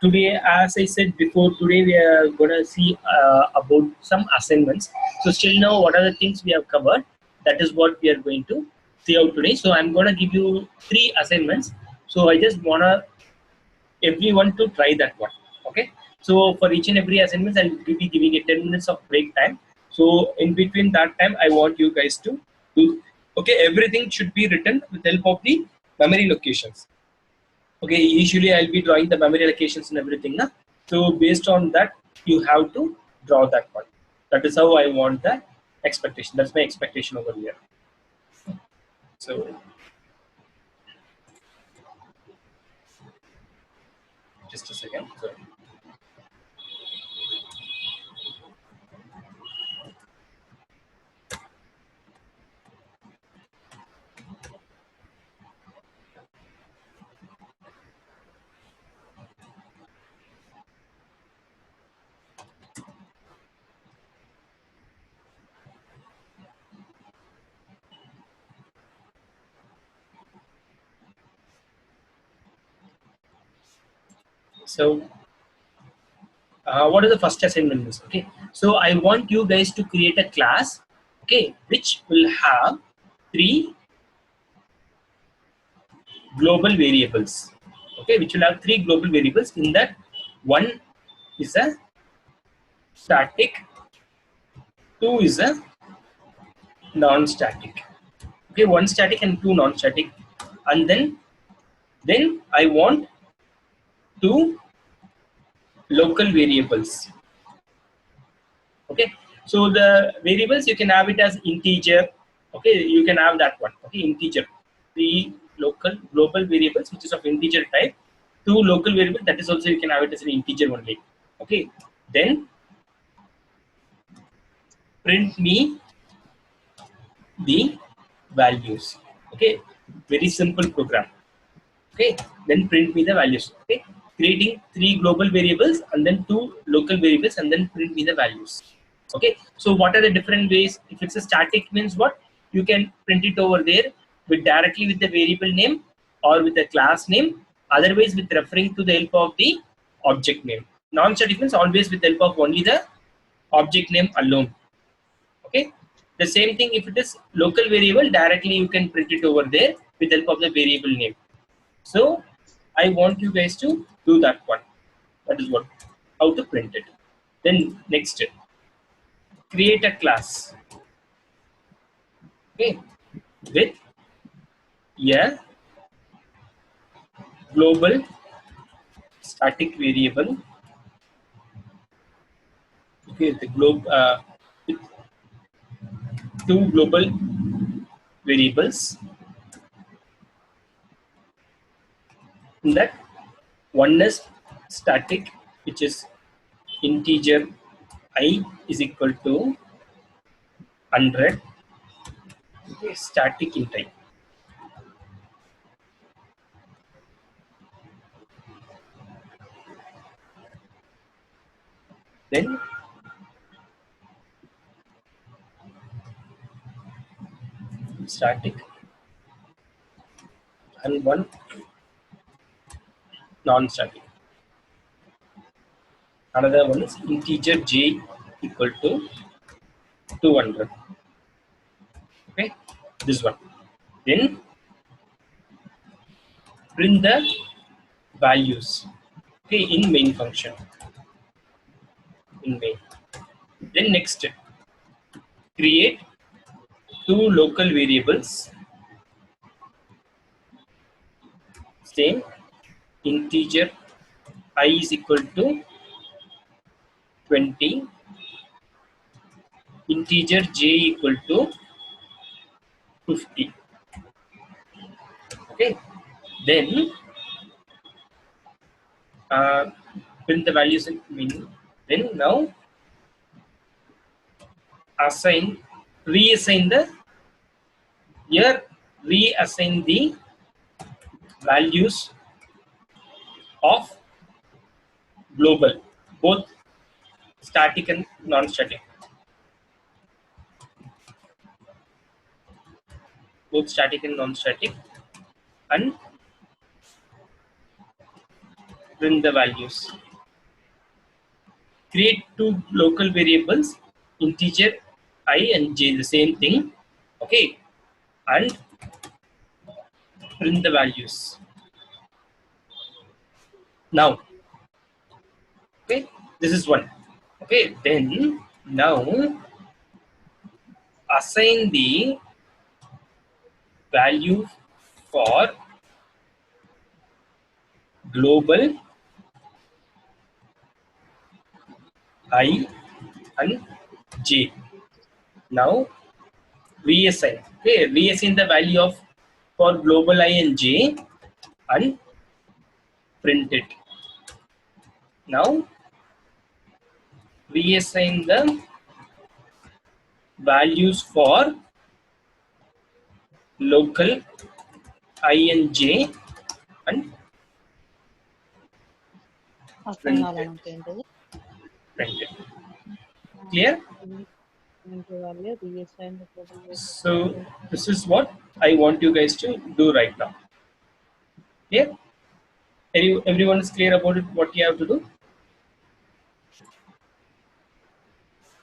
today, as I said before, today we are going to see about some assignments. So still now, what are the things we have covered? That is what we are going to see out today. So I'm going to give you 3 assignments. So I just want to everyone to try that one. Okay. So for each and every assignment, I'll be giving a 10 minutes of break time. So in between that time, I want you guys to do. Okay, everything should be written with the help of the memory locations. Okay, usually I'll be drawing the memory locations and everything. Na? So based on that, you have to draw that one. That is how I want the expectation. That's my expectation over here. So just a second. So what is the first assignment is? Okay, so I want you guys to create a class, okay, which will have 3 global variables, okay, which will have 3 global variables. In that, one is a static, 2 is a non-static. Okay, 1 static and 2 non-static, and then I want 2 local variables. Okay, so the variables you can have it as integer. Okay, you can have that one. Okay, integer, 3 local global variables which is of integer type, 2 local variables, that is also you can have it as an integer only. Okay, then print me the values. Okay, very simple program. Okay, then print me the values. Okay, creating 3 global variables and then 2 local variables and then print me the values. Okay, so what are the different ways? If it's a static, means what? You can print it over there with directly with the variable name or with the class name, otherwise with referring to the help of the object name. Non-static means always with the help of only the object name alone. Okay, the same thing if it is local variable, directly you can print it over there with the help of the variable name. So I want you guys to do that one. That is what, how to print it. Then next, create a class, okay, with a global static variable. Okay, the with 2 global variables. In that, one is static, which is integer I is equal to 100. Okay, static in type. Then static and one non-static. Another one is integer j equal to 200. Okay, this one. Then print the values. Okay, in main function. In main. Then next, create 2 local variables. Same, integer I is equal to 20, integer j equal to 50. Okay, then print the values in main. Then now reassign the, here reassign the values of global, both static and non-static. Both static and non-static, and print the values. Create two local variables, integer I and j, the same thing. Okay, and print the values. Now, okay, this is one. Okay, then now assign the value for global I and j. Now reassign. Okay, reassign the value of for global I and j and print it. Now reassign the values for local I and j and Assign print all it. and Print it. Clear? value, reassign the total So value. this is what I want you guys to do right now. Clear? Everyone is clear about it, what you have to do?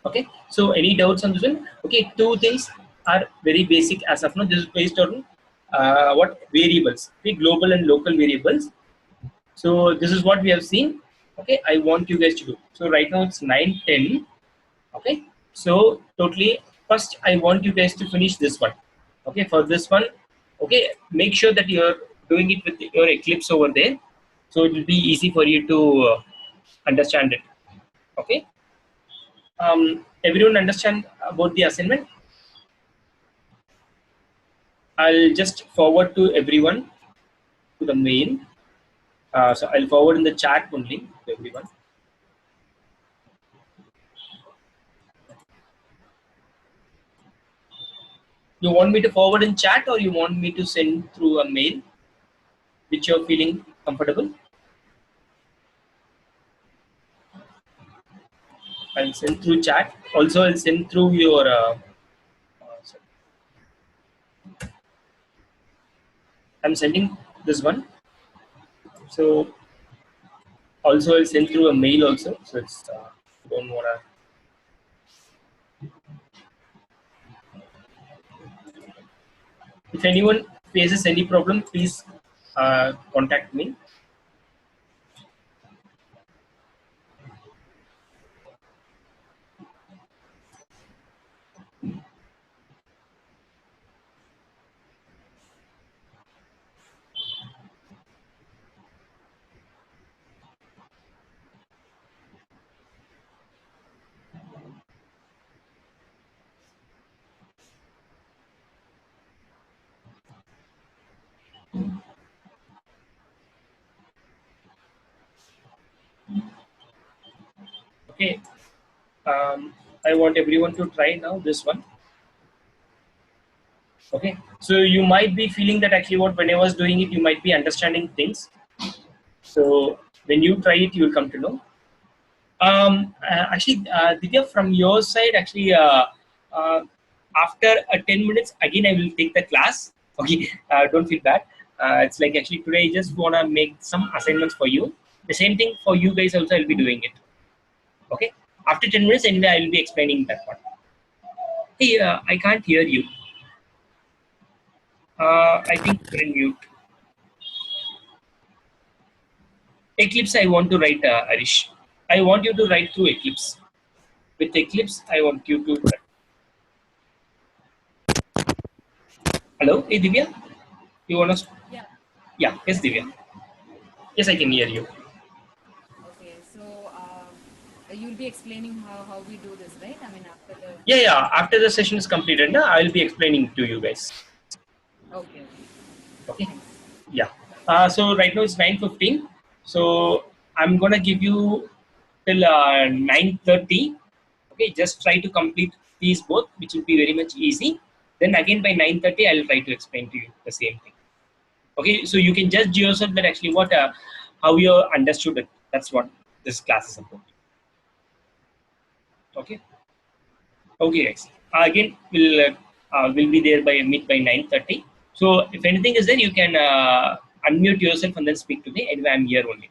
Okay, so any doubts on this one? Okay, two things are very basic as of now. This is based on what variables, okay, global and local variables. So this is what we have seen. Okay, I want you guys to do. So right now it's 9:10. Okay, so totally first I want you guys to finish this one. Okay, for this one, okay, make sure that you're doing it with your Eclipse over there, so it will be easy for you to understand it. Okay, everyone understand about the assignment? I'll just forward to everyone to the mail. So I'll forward in the chat only to everyone. You want me to forward in chat or you want me to send through a mail, which you're feeling comfortable? I'll send through chat. Also, I'll send through your. I'm sending this one. So also I'll send through a mail also. So it's don't wanna. If anyone faces any problem, please contact me. Okay. I want everyone to try now this one. Okay, so you might be feeling that actually what when I was doing it, you might be understanding things. So when you try it, you will come to know. Actually, Divya, from your side, actually, after 10 minutes, again, I will take the class. Okay, don't feel bad. It's like actually today, I just want to make some assignments for you. The same thing for you guys also, I'll be doing it. Okay, after 10 minutes, anyway, I will be explaining that one. Hey, I can't hear you. I think you're in mute. Eclipse, I want to write, Arish. I want you to write through Eclipse. With Eclipse, I want you to. Hello, hey Divya, you want to? Yeah, Yeah, yes, can you Divya. hear me? Yes, I can hear you. Okay, so you'll be explaining how we do this, right? I mean, after the. Yeah, yeah. After the session is completed, now I'll be explaining to you guys. Okay, okay. Okay. Thanks. Yeah. So right now it's 9:15. So I'm gonna give you till 9:30. Okay, just try to complete these both, which will be very much easy. Then again by 9:30, I'll try to explain to you the same thing. Okay, so you can judge yourself that actually what how you understood it. That's what this class is about. Okay. Okay, guys. Again, will be there by meet by 9:30. So if anything is there, you can unmute yourself and then speak to me. Anyway, I'm here only.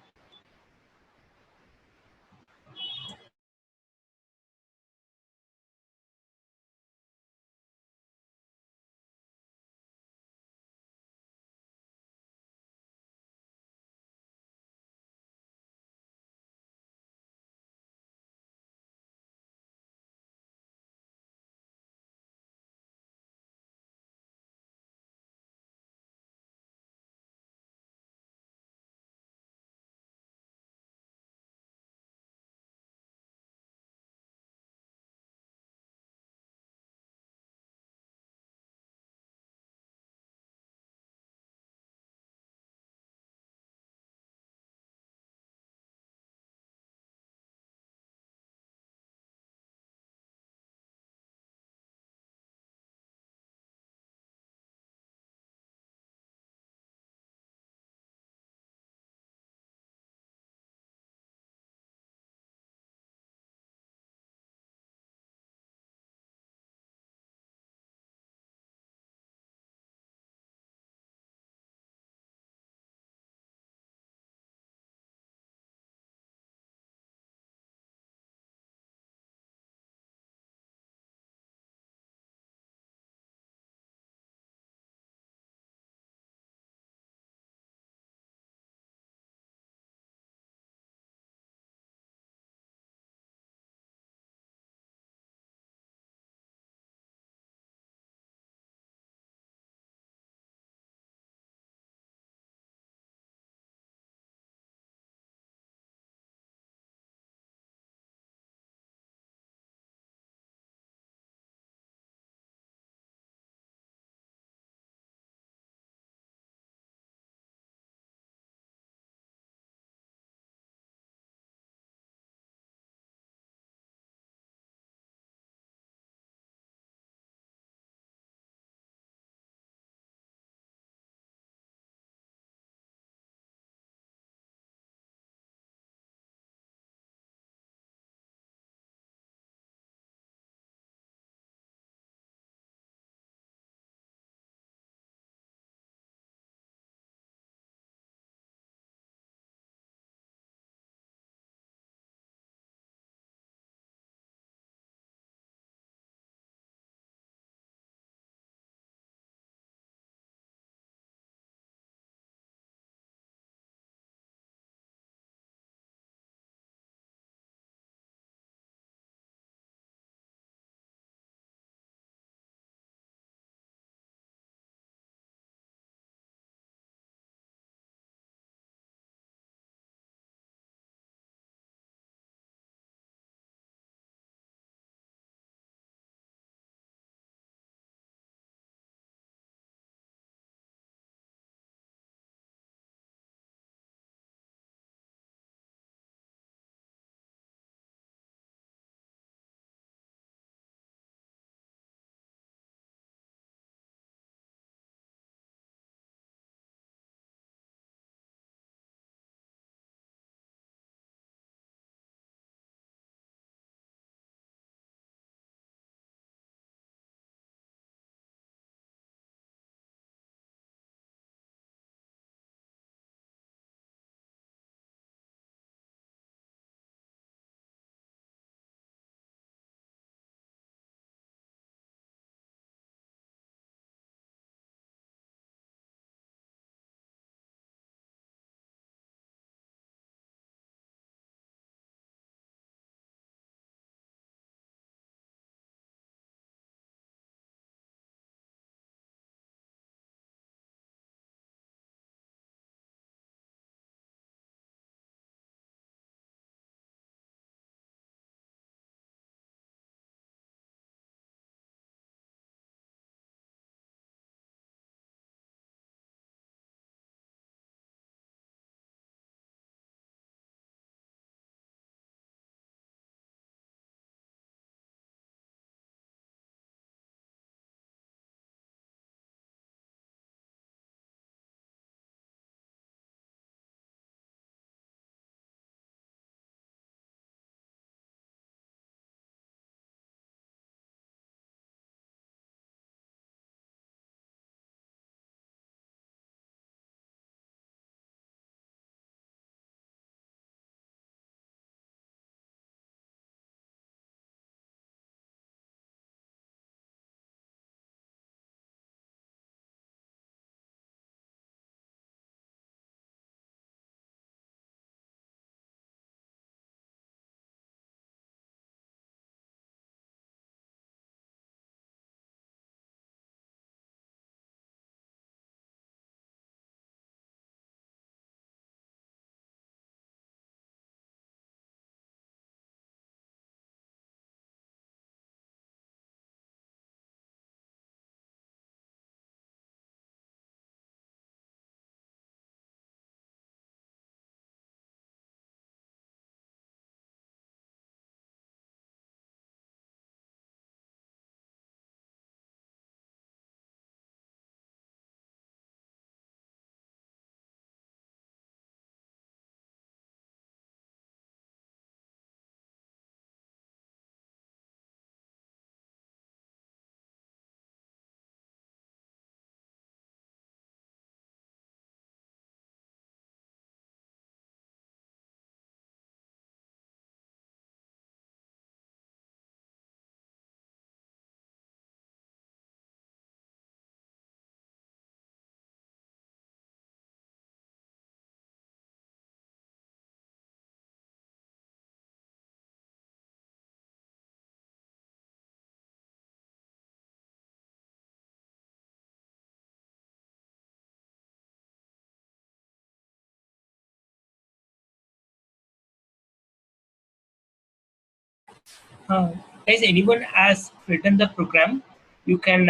Uh, Guys, anyone has written the program, you can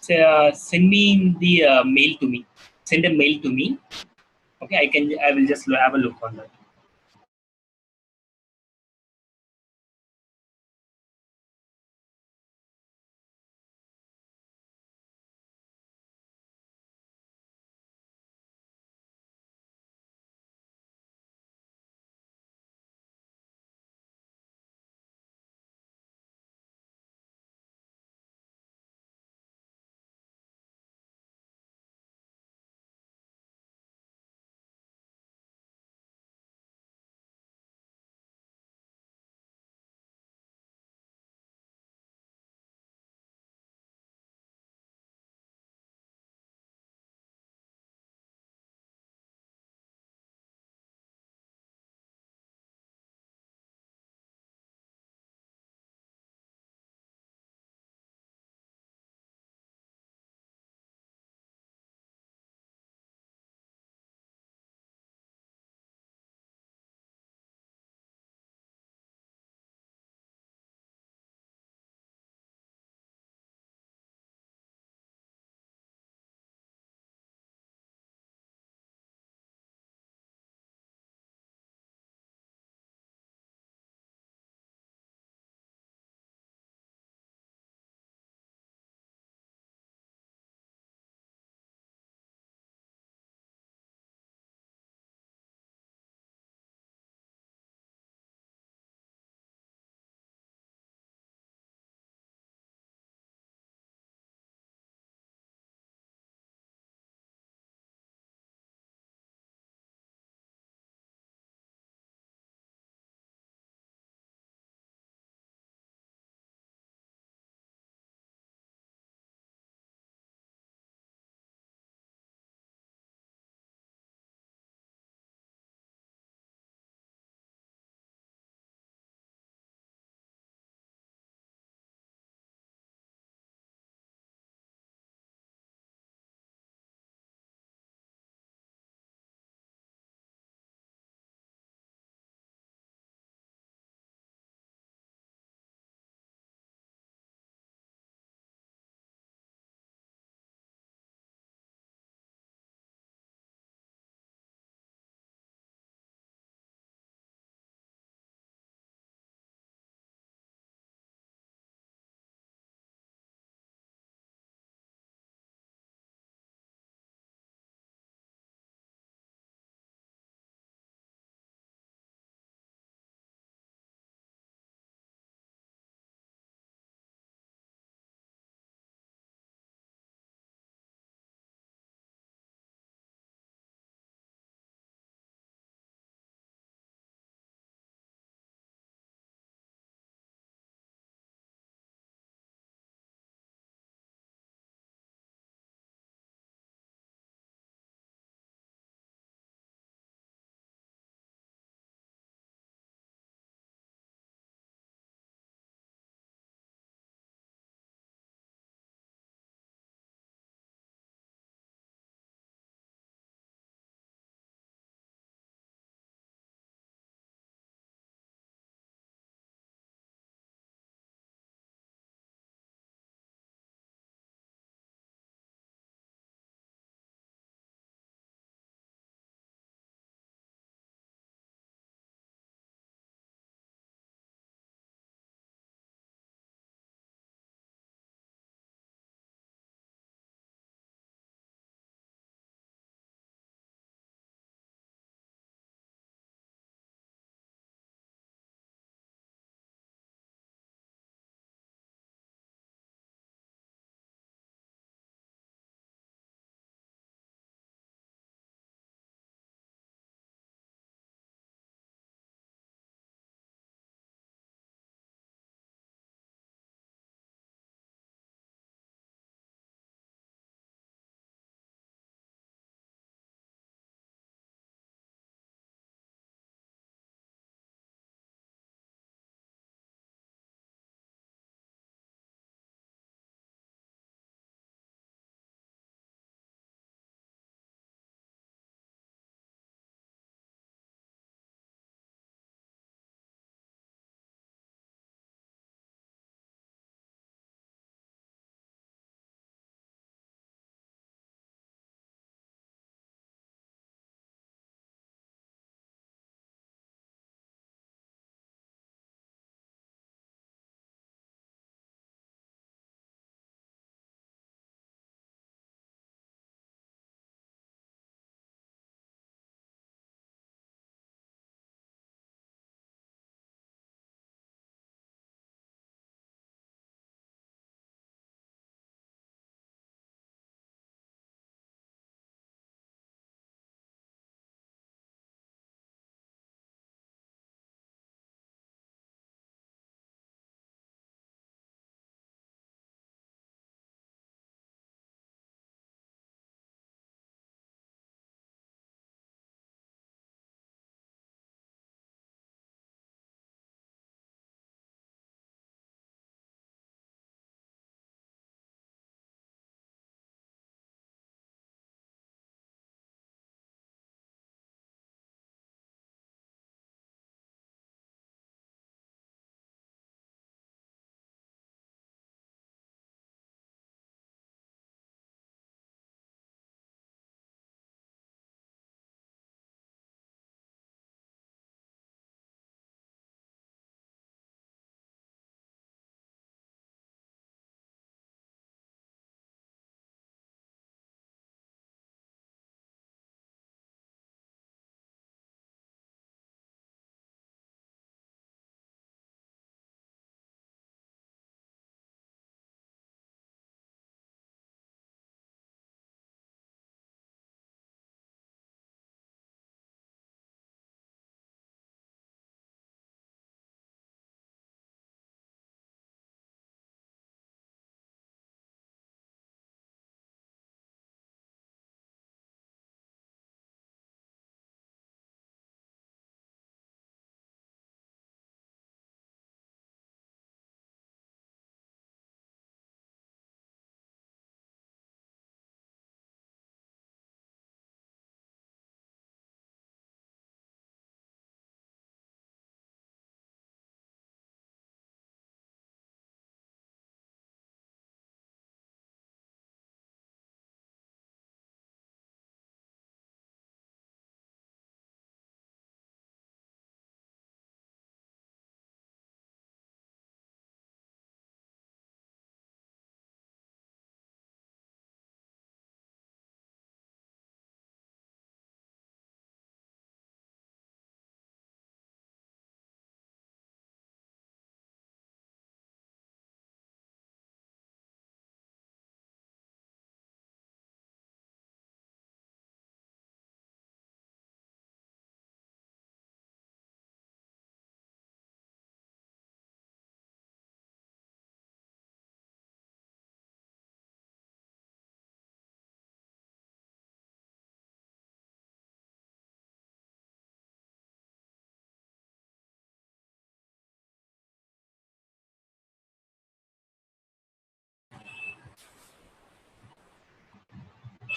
send me in the mail to me. Send a mail to me. Okay, I will just have a look on that.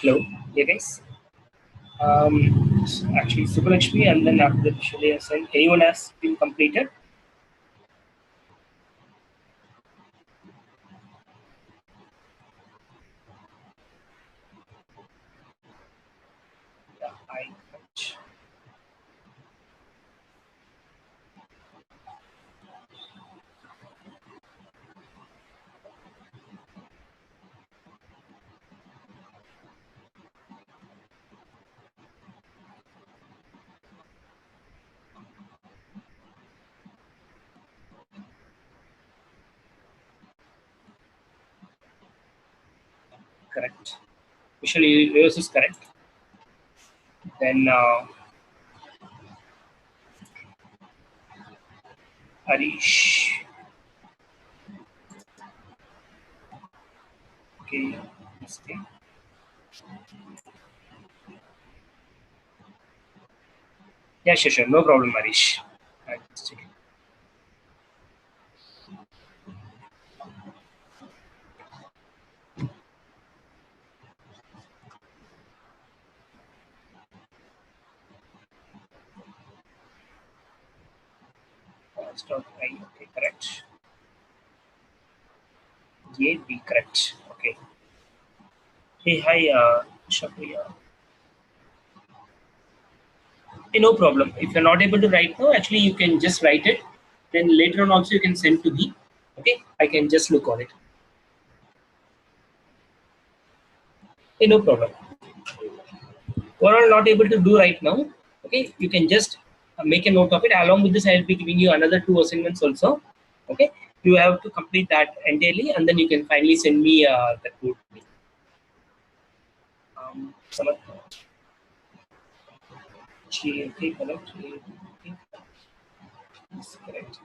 Hello, yeah guys. Actually Super HP and then after that visually assigned. Anyone has been completed? Yeah, I correct. Visually yours is correct. Then Harish. Okay. Okay. Yeah, sure. No problem, Harish. I'll just check it. Stop. Okay, correct. A, B, correct. Okay. Hey, hi, Shakriya. Hey, no problem. If you're not able to write now, actually you can just write it. Then later on also you can send to me. Okay, I can just look on it. Hey, no problem. What are not able to do right now? Okay, you can just make a note of it. Along with this, I will be giving you another two assignments also. Okay, you have to complete that entirely, and then you can finally send me the code. Samat, okay, correct. Okay, that's correct.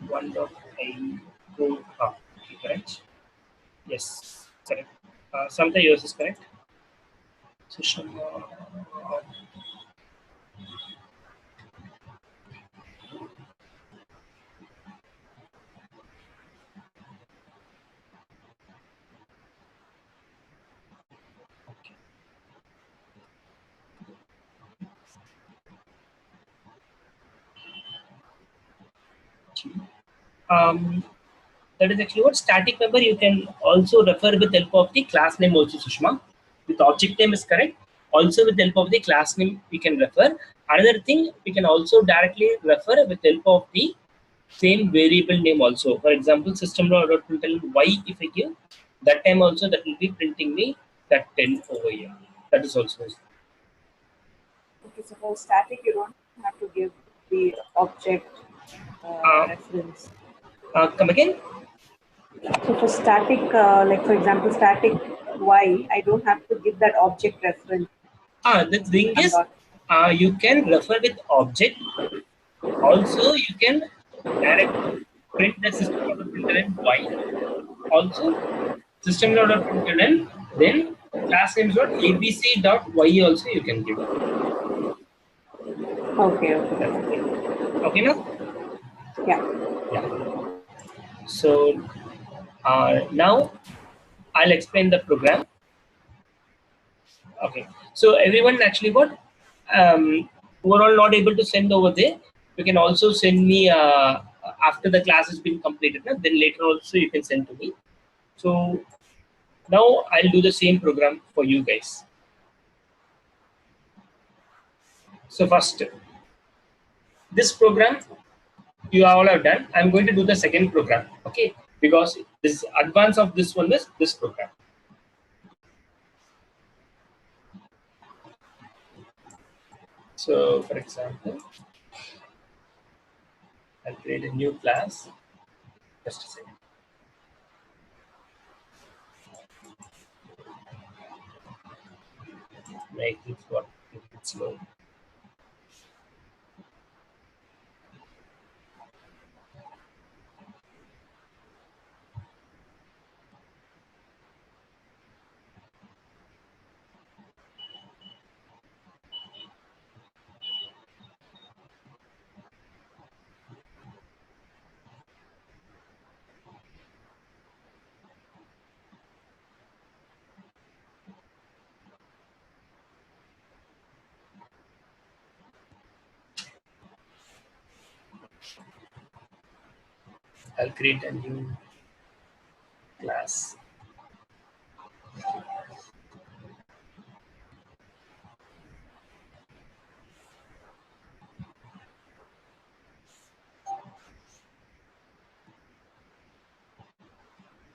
One dot I go up. Okay, correct. Yes, correct. Samantha, yours is correct. System. Um, that is actually what static member you can also refer with help of the class name also, Sushma. With object name is correct. Also with help of the class name we can refer. Another thing we can also directly refer with help of the same variable name also. For example, system.println y if I give, that time also that will be printing me that 10 over here. That is also. Okay, so for static, you don't have to give the object Uh, reference. come again? So for static, like for example, static y, I don't have to give that object reference. The thing I'm is, not. you can refer with object. Also, you can directly print the system.println y. Also, system.println, then class names dot abc dot y also you can give. Okay, That's the okay. thing. Okay, now? Yeah. Yeah. So now I'll explain the program. Okay. So everyone actually what who are all not able to send over there, you can also send me after the class has been completed. Then later also you can send to me. So now I'll do the same program for you guys. So first, this program you all have done. I'm going to do the second program. Okay, because this advance of this one is this program. So for example, I'll create a new class. Just a second. Make it work. Make it slow. I'll create a new class.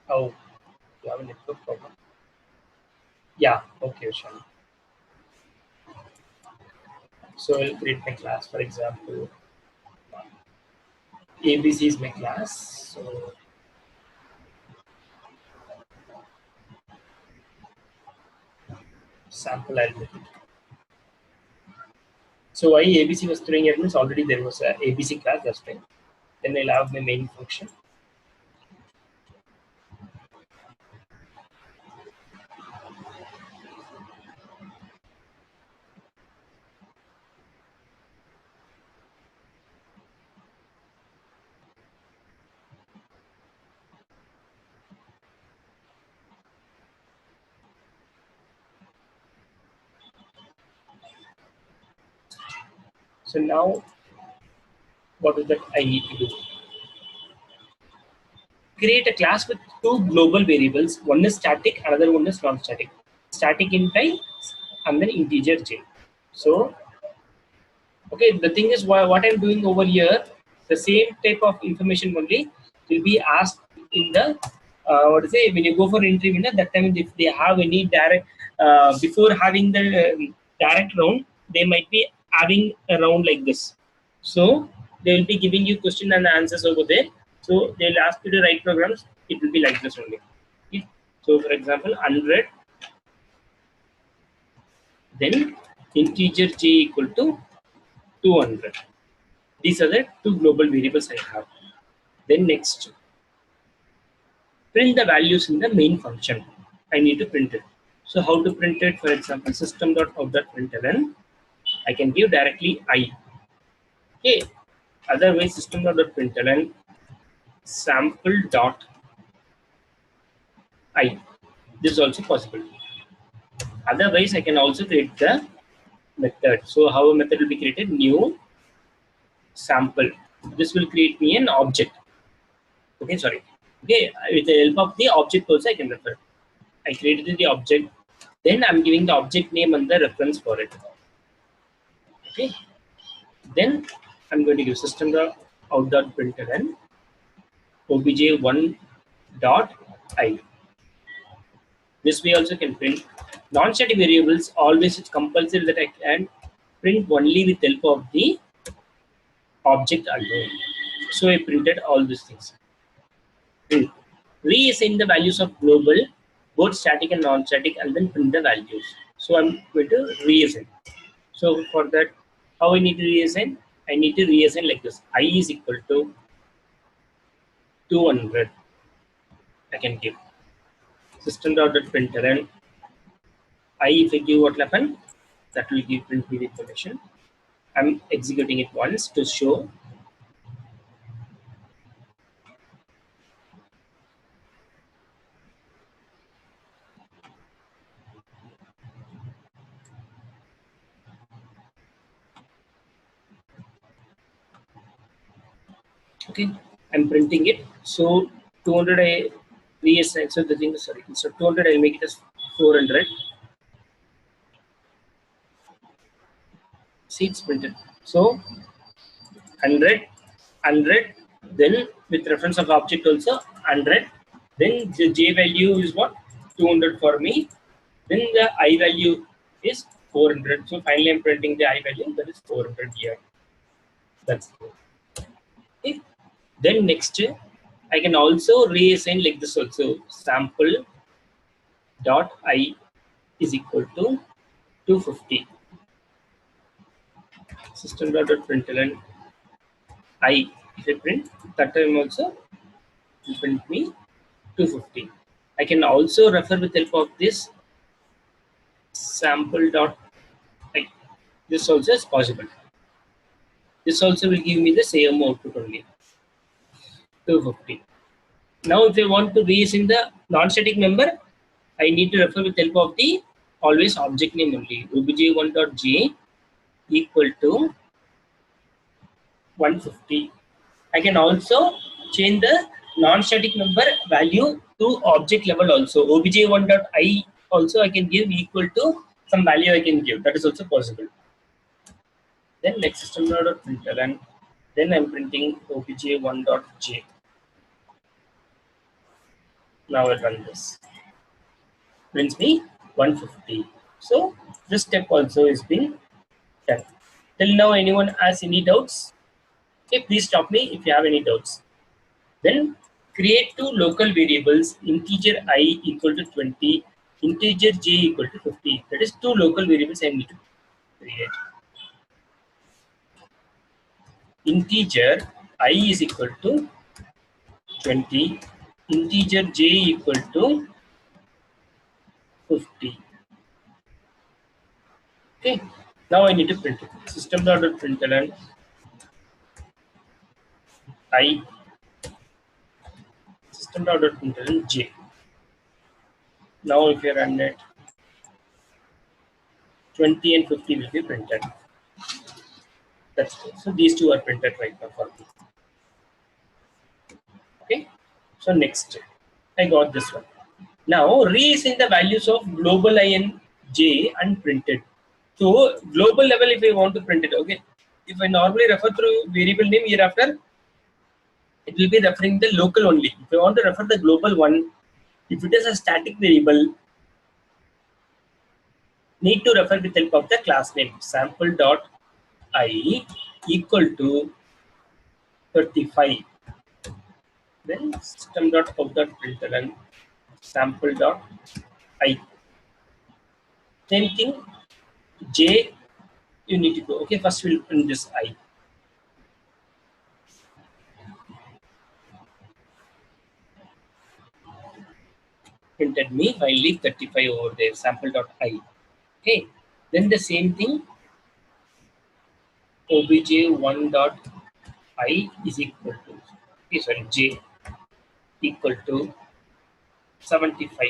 Oh, you have a network problem. Yeah, okay, Vishal. So I'll create my class, for example. ABC is my class. So sample arithmetic. So why ABC was throwing at means already there was a ABC class, that's fine. Then I'll have my main function. So now what is that I need to do? Create a class with two global variables. One is static, another one is non-static. Static in type and then integer j. So okay, the thing is what I'm doing over here, the same type of information only will be asked in the what to say when you go for interview. That time if they have any direct before having the direct round, they might be having a round like this. So they will be giving you question and answers over there. So they'll ask you to write programs. It will be like this only. Okay. So for example, 100, then integer j equal to 200. These are the two global variables I have. Then next, print the values in the main function. I need to print it. So how to print it? For example, system.out.println. I can give directly I. Okay. Otherwise, system.out.println sample.I. This is also possible. Otherwise, I can also create the method. So how a method will be created? New sample. This will create me an object. Okay, sorry. Okay, with the help of the object also I can refer. I created the object, then I'm giving the object name and the reference for it. Okay, then I'm going to give system.out.println obj1.I. This way also can print non-static variables. Always it's compulsory that I can print only with help of the object alone. So I printed all these things. Reassign the values of global, both static and non-static, and then print the values. So I'm going to reassign. So for that, how I need to reassign? I need to reassign like this. I is equal to 200. I can give system.println. I if I give what will happen, that will give print me the information. I'm executing it once to show. Okay, I'm printing it. So 200 I reassign. So the thing is sorry. So 200 I'll make it as 400. See, it's printed. So 100, then with reference of object also 100, then the j value is what? 200 for me, then the I value is 400. So finally I'm printing the I value, that is 400 here. That's it. Okay. Then next I can also reassign like this also. Sample dot I is equal to 250. System.println I, if I print that time also will print me 250. I can also refer with help of this sample.I. This also is possible. This also will give me the same output only, 250. Now if I want to reassign the non-static member, I need to refer with help of the always object name only. obj1.j equal to 150. I can also change the non-static member value to object level also. obj1.I also I can give equal to some value I can give. That is also possible. Then next system.println. Then I'm printing obj1.j. Now I'll run this. Prints me 150. So this step also is being done. Till now, anyone has any doubts? Okay, please stop me if you have any doubts. Then create two local variables, integer I equal to 20, integer j equal to 50. That is two local variables I need to create. Integer I is equal to 20, integer j equal to 50. Okay, now I need to print it. System.println I system.println j. Now if you run it, 20 and 50 will be printed. That's good. So these two are printed right now for me. Okay. So next, I got this one. Now reassign the values of global I and j unprinted. So global level, if I want to print it, okay. If I normally refer through variable name hereafter, it will be referring the local only. If I want to refer the global one, if it is a static variable, need to refer with help of the class name sample dot I equal to 35. Then system dot out dot println sample dot I. Same thing, j you need to go. Okay, first we'll print this I. Printed me, I leave 35 over there, sample dot I. Okay, then the same thing, obj1 dot I is equal to, okay, sorry, j equal to 75.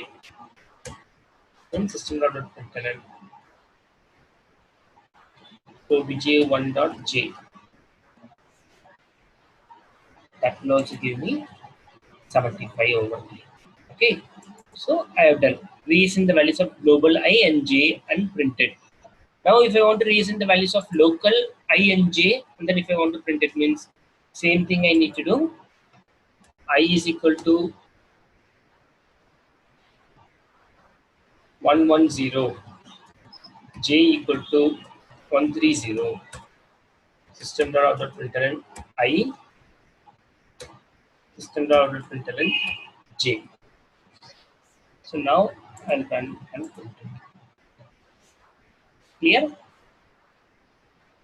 Then system dot println obj1 dot j. That will also give me 75 over here. Okay, so I have done reason the values of global I and j unprinted. Now if I want to reason the values of local I and j, and then if I want to print it, means same thing I need to do. I is equal to 110, j equal to 130. System dot println I, system dot println j. So now I'll run and print it. Clear?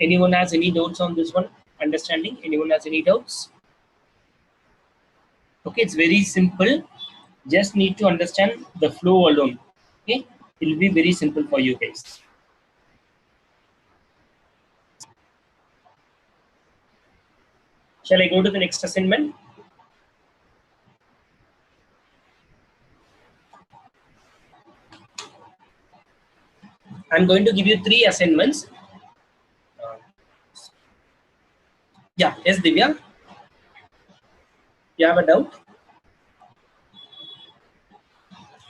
Anyone has any doubts on this one? Understanding? Anyone has any doubts? Okay, it's very simple. Just need to understand the flow alone. Okay, it will be very simple for you guys. Shall I go to the next assignment? I'm going to give you 3 assignments. Yeah, yes, Divya. You have a doubt?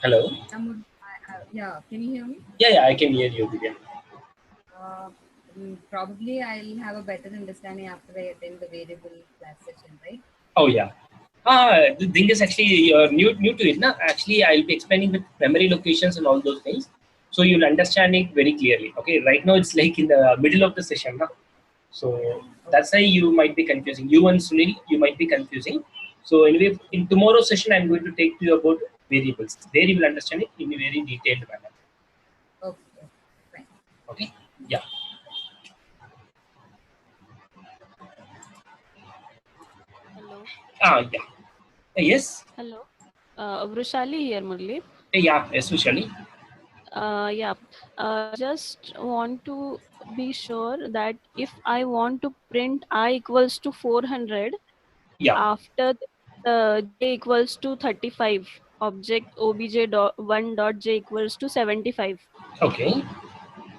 Hello. Yeah, can you hear me? Yeah, I can hear you, Divya. Probably I'll have a better understanding after I attend the variable class session, right? Oh yeah. The thing is actually you're new to it, na? Actually, I'll be explaining the memory locations and all those things, so you'll understand it very clearly. Okay, right now it's like in the middle of the session, na? So that's why you might be confusing. You and Sunil, you might be confusing. So anyway, in tomorrow's session, I'm going to take to you about variables. There you will understand it in a very detailed manner. Okay, fine. Okay. Yeah. Hello. Yeah. Yes. Hello. Vrushali here, Murli. Yeah. Especially. Yeah. Just want to be sure that if I want to print I equals to 400, Yeah. after j equals to 35, object obj1 dot j equals to 75. Okay.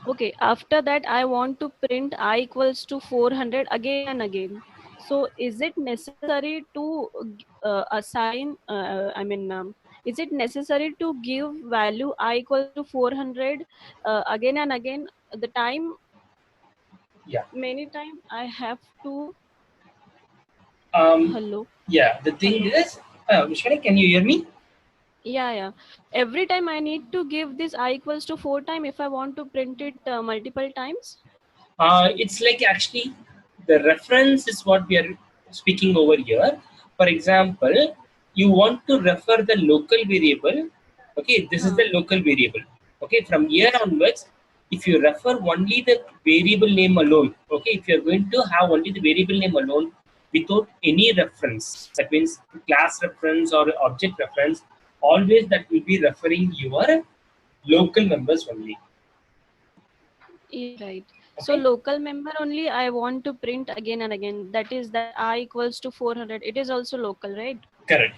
Okay. After that, I want to print I equals to 400 again and again. So is it necessary to assign, is it necessary to give value I equals to 400 again and again? The time, Yeah. many time I have to, Um, hello, yeah. The thing hello. is, Vishwani, can you hear me? Yeah, yeah. Every time I need to give this I equals to 4 time if I want to print it multiple times. It's like actually the reference is what we are speaking over here. For example, you want to refer the local variable. Okay, this is Huh. the local variable. Okay, from here Yes. onwards, if you refer only the variable name alone, okay, if you're going to have only the variable name alone without any reference, that means class reference or object reference, always that will be referring your local members only. Yeah, right. So Okay. local member only I want to print again and again. That is that I equals to 400. It is also local, right? Correct.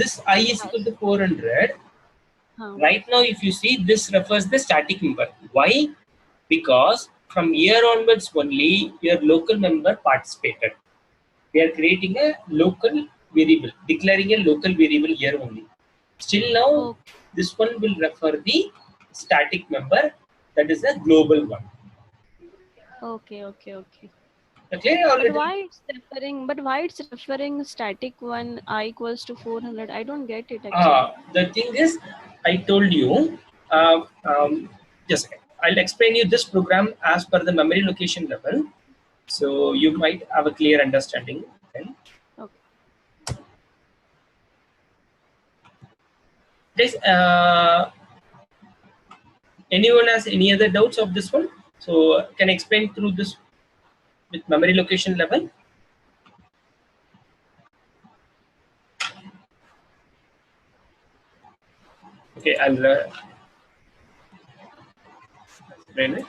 This I is equal Yes. to 400. Huh. Right now, if you see, this refers the static member. Why? Because from here onwards only, your local member participated. We are creating a local variable, declaring a local variable here only. Still now, Okay, this one will refer the static member, that is a global one. okay, okay, okay. Okay, But already. why it's referring? But why it's referring static one I equals to 400? I don't get it actually. The thing is, I told you, just a second. I'll explain you this program as per the memory location level. So you might have a clear understanding. Then. Okay. Guys, anyone has any other doubts of this one? So can I explain through this with memory location level? Okay, I'll explain it.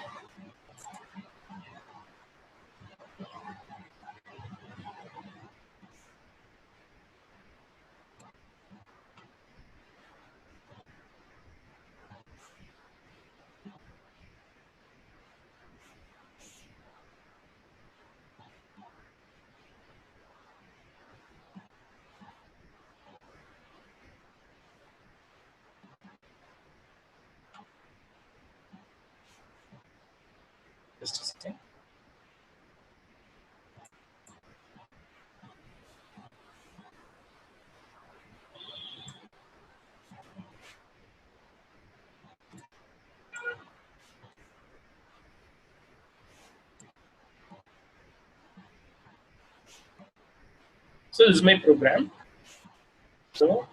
Just a second. So this is my program. So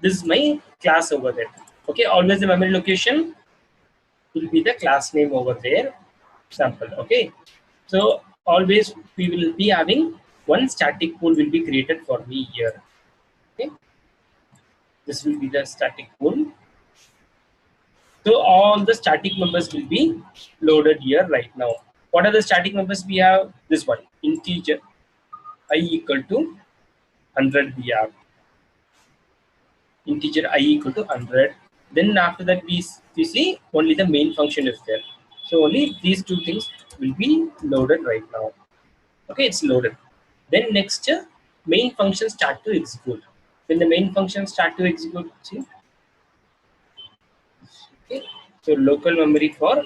this is my class over there. Okay, always the memory location will be the class name over there. Sample. Okay, so always we will be having one static pool will be created for me here. Okay, this will be the static pool. So all the static members will be loaded here right now. What are the static members we have? This one, integer I equal to 100 we have. Integer I equal to 100. Then after that we see only the main function is there. So only these two things will be loaded right now. Okay, it's loaded. Then next main function start to execute. When the main function start to execute, see, okay, so local memory for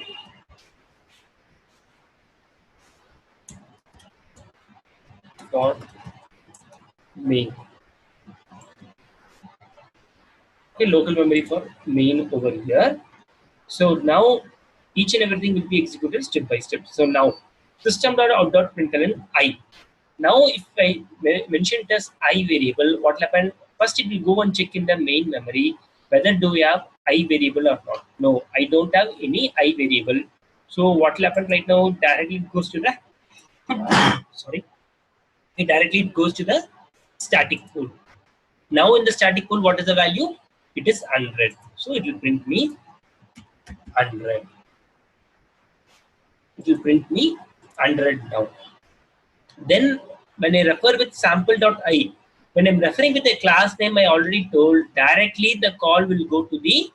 main. Okay, local memory for main over here. So now each and everything will be executed step by step. So now system.out.println I. Now if I mention it as I variable, what will happen? First it will go and check in the main memory whether do we have I variable or not. No, I don't have any I variable. So what will happen right now? Directly it goes to the sorry, it directly goes to the static pool. Now in the static pool, what is the value? It is 100. So it will print me 100. It will print me 100 now. Then when I refer with sample.i, when I'm referring with a class name, I already told directly the call will go to the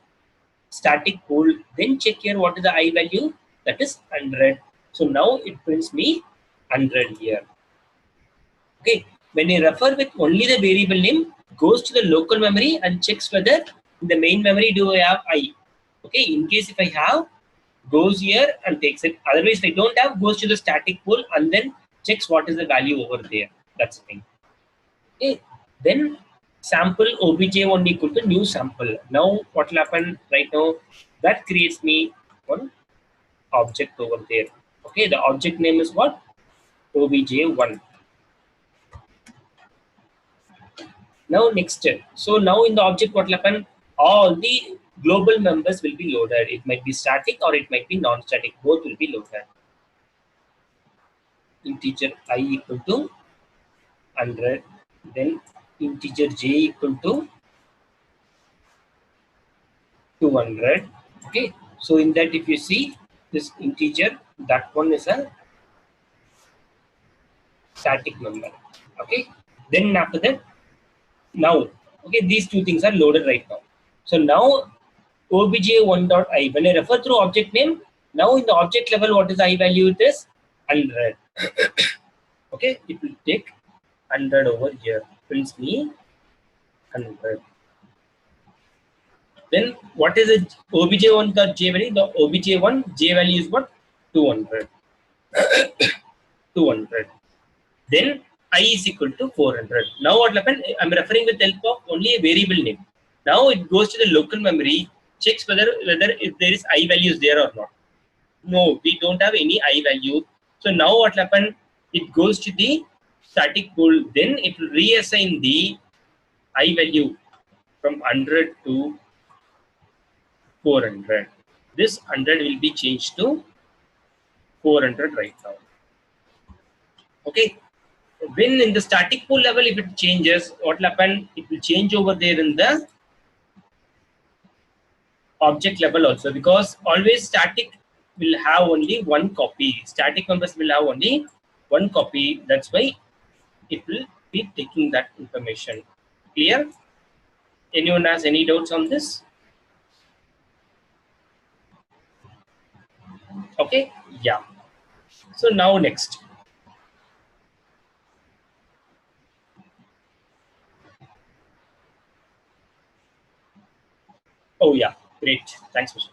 static pool. Then check here what is the I value, that is 100. So now it prints me 100 here. Okay, when I refer with only the variable name, goes to the local memory and checks whether in the main memory do I have I. Okay, in case if I have, goes here and takes it. Otherwise, if I don't have, goes to the static pool and then checks what is the value over there. That's the thing. Okay, then sample obj1 equal to new sample. Now what will happen right now? That creates me one object over there. Okay, the object name is what? obj1. Now next step. So now in the object what will happen? All the global members will be loaded. It might be static or it might be non-static. Both will be loaded. Integer I equal to 100. Then integer j equal to 200. Okay. So in that if you see this integer, that one is a static member. Okay. Then after that, now, okay, these two things are loaded right now. So now obj1.i, when I refer through object name, now in the object level, what is I value? It is 100. Okay, it will take 100 over here, prints me 100. Then what is it? obj1.j value? The obj1 j value is what? 200. 200. Then I is equal to 400. Now what happened? I'm referring with the help of only a variable name. Now it goes to the local memory, checks whether if there is I values there or not. No, we don't have any I value. So now what happened? It goes to the static pool. Then it will reassign the I value from 100 to 400. This 100 will be changed to 400 right now. Okay. When in the static pool level, if it changes, what will happen? It will change over there in the object level also, because always static will have only one copy. Static members will have only one copy. That's why it will be taking that information. Clear? Anyone has any doubts on this? Okay. Yeah. So now next. Oh yeah, great. Thanks, Mr.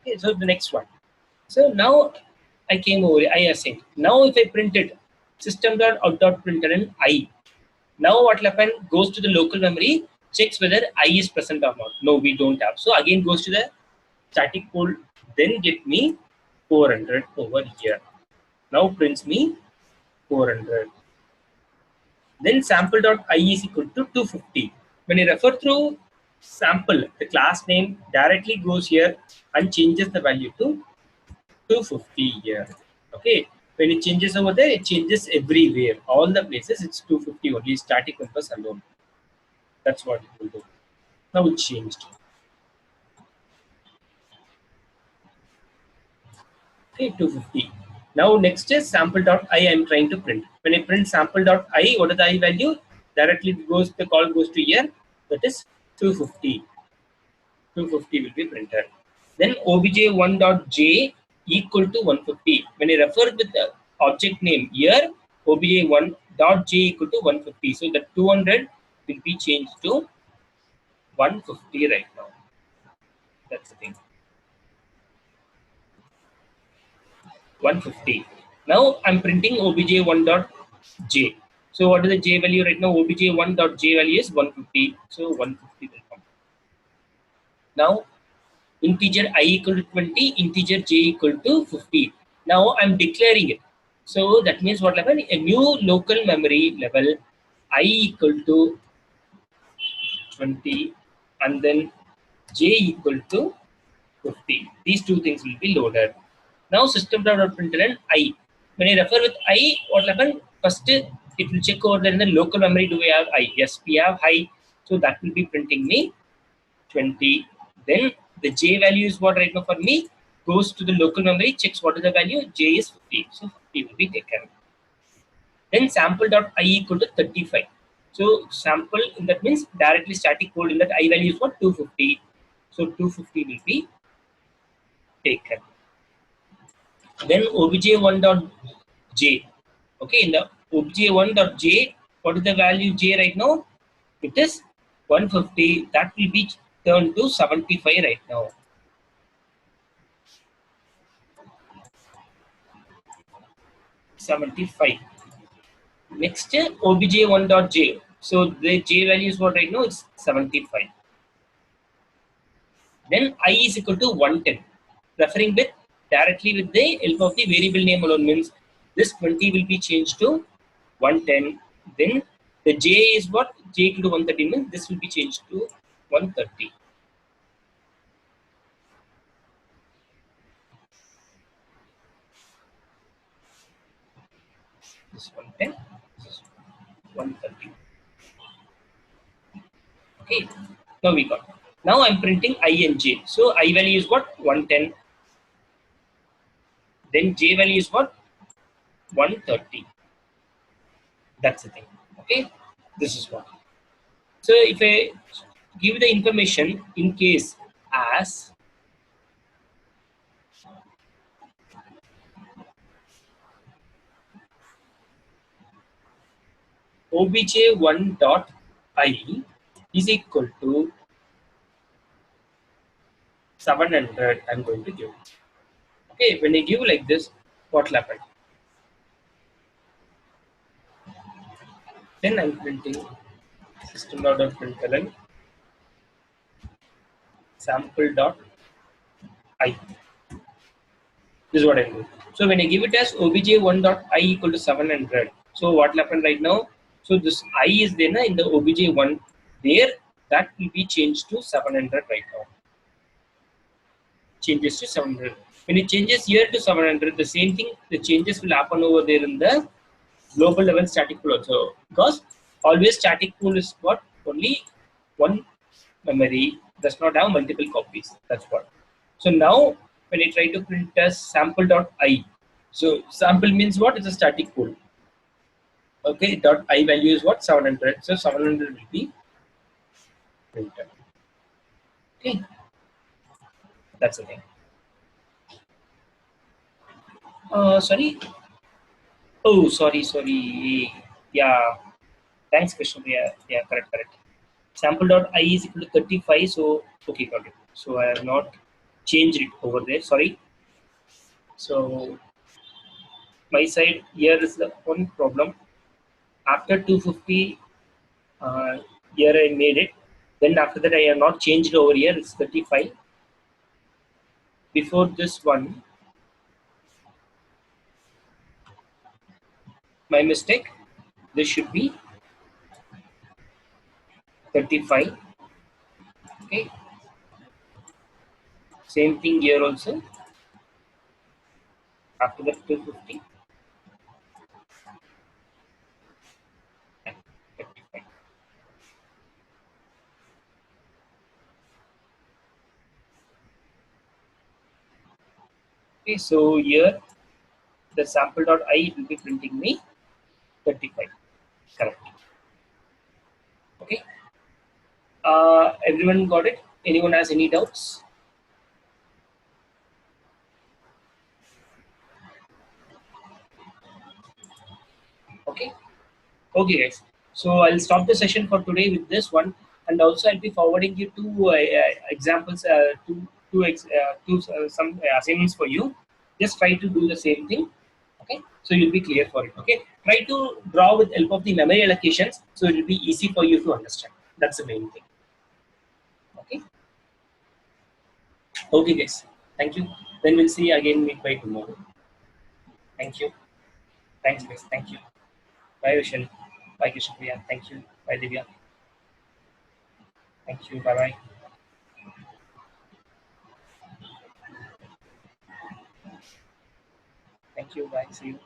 Okay, so the next one. So now I came over, I assigned. Now if I print it, system.out.println I. Now what will happen? Goes to the local memory, checks whether I is present or not. No, we don't have. So again goes to the static pool, then get me 400 over here. Now prints me 400. Then sample.I is equal to 250. When I refer through sample, the class name directly goes here and changes the value to 250 here. Okay. When it changes over there, it changes everywhere. All the places it's 250 only, static members alone. That's what it will do. Now it changed. Okay, 250. Now next is sample.I I'm trying to print. When I print sample.I, what is the I value? Directly goes, the call goes to here. That is 250. 250 will be printed. Then obj1.j equal to 150. When I refer with the object name here, obj1.j equal to 150. So the 200 will be changed to 150 right now. That's the thing. 150. Now I'm printing obj1.j. So what is the j value right now? obj1.j value is 150. So 150 will come. Now integer I equal to 20, integer j equal to 50. Now I'm declaring it. So that means what will happen? A new local memory level I equal to 20 and then j equal to 50. These two things will be loaded. Now system.println I. When I refer with I, what will happen? First it will check over there in the local memory. Do we have I? Yes, we have I. So that will be printing me 20. Then the j value is what right now for me? Goes to the local memory, checks what is the value. J is 50. So 50 will be taken. Then sample.I equal to 35. So sample, that means directly static code in that I value is what? 250. So 250 will be taken. Then obj1.j. Okay, in the obj1.j, what is the value j right now? It is 150. That will be turned to 75 right now. $75. Next, obj1.j. So the j value is what right now? It's 75. Then I is equal to 110. Referring with directly with the help of the variable name alone means this 20 will be changed to 110. Then the j is what? J equal to 130 means this will be changed to 130. This 110, this 130. Okay, now we got. Now I'm printing I and j. So I value is what? 110. Then j value is what? 130. That's the thing. Okay, this is what. So if I give the information in case as obj1 dot I is equal to 700, I'm going to give. Okay, when I give like this, what will happen? Then I'm printing system.println sample dot I. This is what I do. So when I give it as obj1 dot I equal to 700, so what will happen right now? So this I is there in the obj1 there, that will be changed to 700 right now. Changes to 700. When it changes here to 700, the same thing, the changes will happen over there in the global level static pool also, because always static pool is what? Only one memory, does not have multiple copies. That's what. So now when I try to print as sample.i, so sample means what? It's a static pool. Okay, dot I value is what? 700. So 700 will be printed. Okay, that's the thing. Sorry. Oh, sorry. Yeah, thanks, Krishna. Yeah, correct. Sample.i is equal to 35. So, okay, got it. So, I have not changed it over there. Sorry. So, my side here is the one problem. After 250, here I made it. Then after that, I have not changed over here. It's 35. Before this one, my mistake. This should be 35. Okay. Same thing here also. After that 250. 35. Okay, so here the sample.i will be printing me 35. Correct. Okay. Everyone got it? Anyone has any doubts? Okay. Okay, guys. So I'll stop the session for today with this one, and also I'll be forwarding you two examples, some assignments for you. Just try to do the same thing. Okay. So you'll be clear for it. Okay. Try to draw with help of the memory allocations, so it will be easy for you to understand. That's the main thing. Okay. Okay, guys. Thank you. Then we'll see again by tomorrow. Thank you. Thanks, guys. Thank you. Bye, Vishal. Bye, Krishnapriya. Thank you. Bye, Divya. Thank you. Bye bye. Thank you. Bye. See you.